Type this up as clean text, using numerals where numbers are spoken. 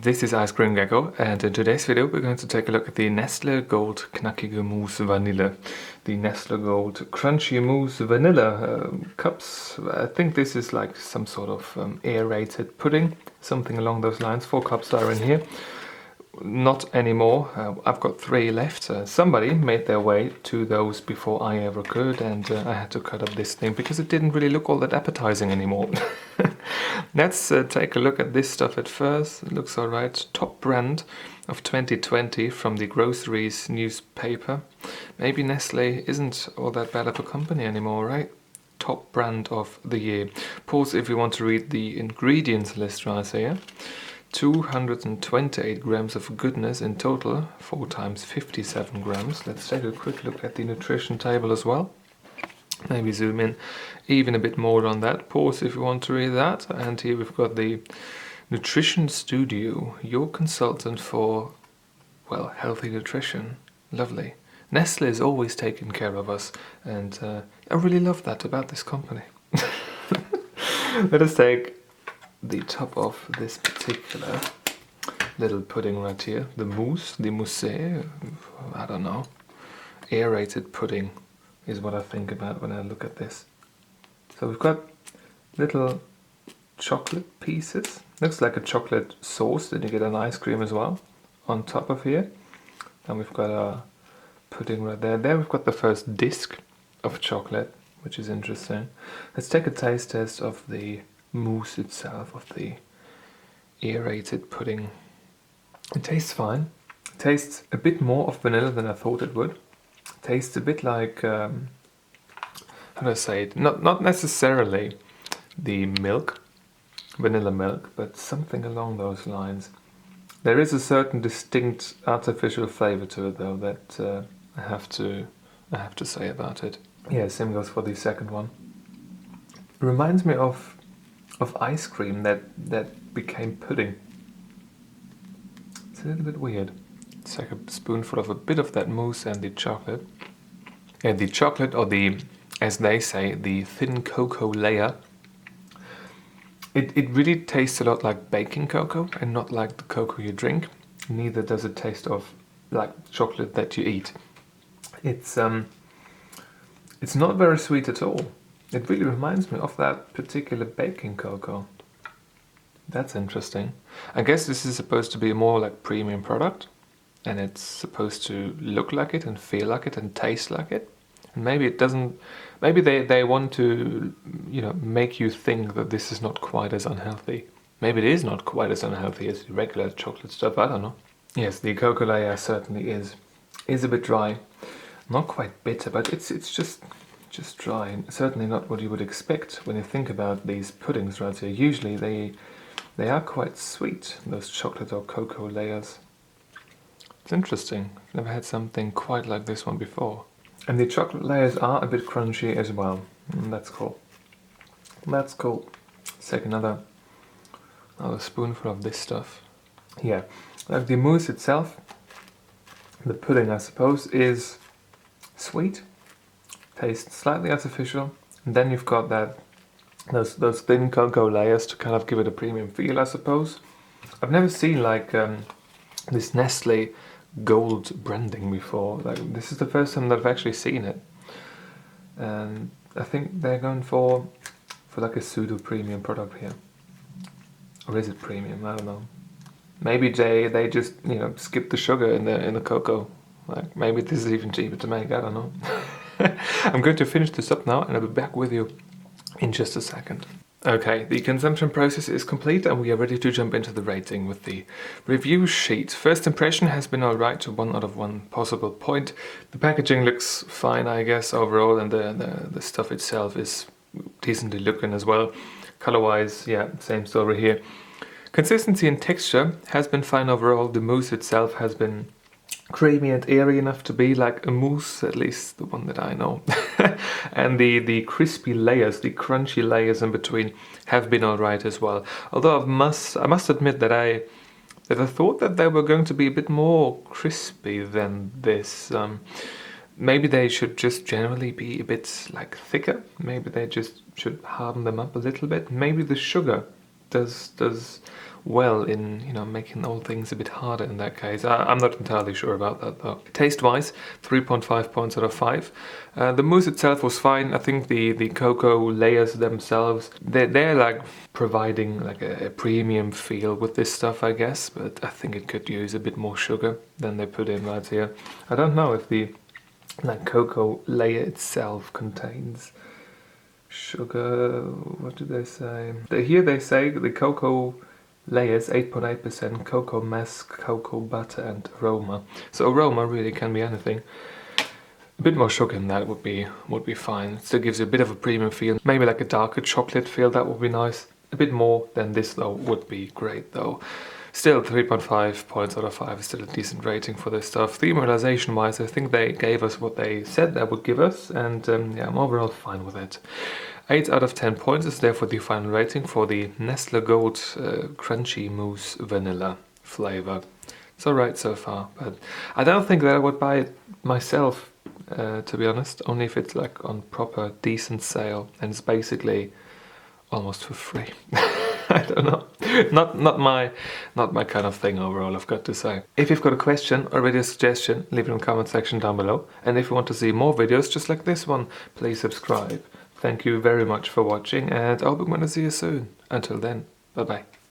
This is Ice Cream Gecko, and in today's video we're going to take a look at the Nestlé Gold Knackige Mousse Vanille. The Nestlé Gold Crunchy Mousse Vanilla cups. I think this is like some sort of aerated pudding, something along those lines. 4 cups are in here. Not anymore. I've got 3 left. Somebody made their way to those before I ever could, and I had to cut up this thing because it didn't really look all that appetizing anymore. Let's take a look at this stuff at first. It looks alright. Top brand of 2020 from the groceries newspaper. Maybe Nestlé isn't all that bad of a company anymore, right? Top brand of the year. Pause if you want to read the ingredients list right here. 228 grams of goodness in total, 4 times 57 grams. Let's take a quick look at the nutrition table as well. Maybe zoom in even a bit more on that. Pause if you want to read that. And here we've got the Nutrition Studio, your consultant for, well, healthy nutrition. Lovely. Nestle is always taking care of us, and I really love that about this company. Let us take the top of this particular little pudding right here, the mousse, the mousse, I don't know, aerated pudding is what I think about when I look at this. So we've got little chocolate pieces, looks like a chocolate sauce, then you get an ice cream as well on top of here, and we've got a pudding right there. There we've got the first disc of chocolate, which is interesting. Let's take a taste test of the mousse itself, of the aerated pudding. It tastes fine. It tastes a bit more of vanilla than I thought it would. It tastes a bit like, how do I say it? Not necessarily the milk, vanilla milk, but something along those lines. There is a certain distinct artificial flavor to it though that I have to say about it. Yeah, same goes for the second one. It reminds me of ice cream that became pudding. It's a little bit weird. It's like a spoonful of a bit of that mousse and the chocolate. And the chocolate, or the, as they say, the thin cocoa layer, it really tastes a lot like baking cocoa and not like the cocoa you drink. Neither does it taste of like chocolate that you eat. It's not very sweet at all. It really reminds me of that particular baking cocoa. That's interesting. I guess this is supposed to be a more like premium product, and it's supposed to look like it and feel like it and taste like it. And maybe it doesn't, maybe they want to, you know, make you think that this is not quite as unhealthy. Maybe it is not quite as unhealthy as the regular chocolate stuff, I don't know. Yes, the cocoa layer certainly is a bit dry. Not quite bitter, but it's just dry, and certainly not what you would expect when you think about these puddings right here. Usually they are quite sweet, those chocolate or cocoa layers. It's interesting. I've never had something quite like this one before. And the chocolate layers are a bit crunchy as well. That's cool. That's cool. Let's take another spoonful of this stuff. Yeah, like the mousse itself, the pudding I suppose, is sweet. Tastes slightly artificial, and then you've got those thin cocoa layers to kind of give it a premium feel, I suppose. I've never seen like this Nestlé Gold branding before. Like, this is the first time that I've actually seen it, and I think they're going for like a pseudo premium product here, or is it premium? I don't know. Maybe they just, you know, skip the sugar in the cocoa. Like, maybe this is even cheaper to make. I don't know. I'm going to finish this up now, and I'll be back with you in just a second. Okay, the consumption process is complete, and we are ready to jump into the rating with the review sheet. First impression has been alright, 1 out of 1 possible point. The packaging looks fine, I guess, overall, and the stuff itself is decently looking as well. Color-wise, yeah, same story here. Consistency and texture has been fine overall. The mousse itself has been creamy and airy enough to be like a mousse, at least the one that I know. And the crispy layers, the crunchy layers in between have been alright as well. Although I must admit that I thought that they were going to be a bit more crispy than this. Maybe they should just generally be a bit like thicker. Maybe they just should harden them up a little bit. Maybe the sugar does well in, you know, making all things a bit harder in that case. I'm not entirely sure about that though. Taste-wise, 3.5 points out of 5. The mousse itself was fine. I think the cocoa layers themselves, they're like providing like a premium feel with this stuff, I guess, but I think it could use a bit more sugar than they put in right here. I don't know if the like cocoa layer itself contains sugar. What do they say? Here they say the cocoa layers 8.8% cocoa mass, cocoa butter and aroma. So aroma really can be anything. A bit more sugar in that would be fine. Still gives you a bit of a premium feel. Maybe like a darker chocolate feel, that would be nice. A bit more than this though would be great though. Still 3.5 points out of 5 is still a decent rating for this stuff. Thematisation wise, I think they gave us what they said they would give us, and yeah, I'm overall fine with it. 8 out of 10 points is therefore the final rating for the Nestlé Gold Crunchy Mousse Vanilla flavor. It's alright so far, but I don't think that I would buy it myself, to be honest, only if it's like on proper decent sale and it's basically almost for free. I don't know. Not my kind of thing overall, I've got to say. If you've got a question or a suggestion, leave it in the comment section down below. And if you want to see more videos just like this one, please subscribe. Thank you very much for watching, and I hope I'm going to see you soon. Until then, bye bye.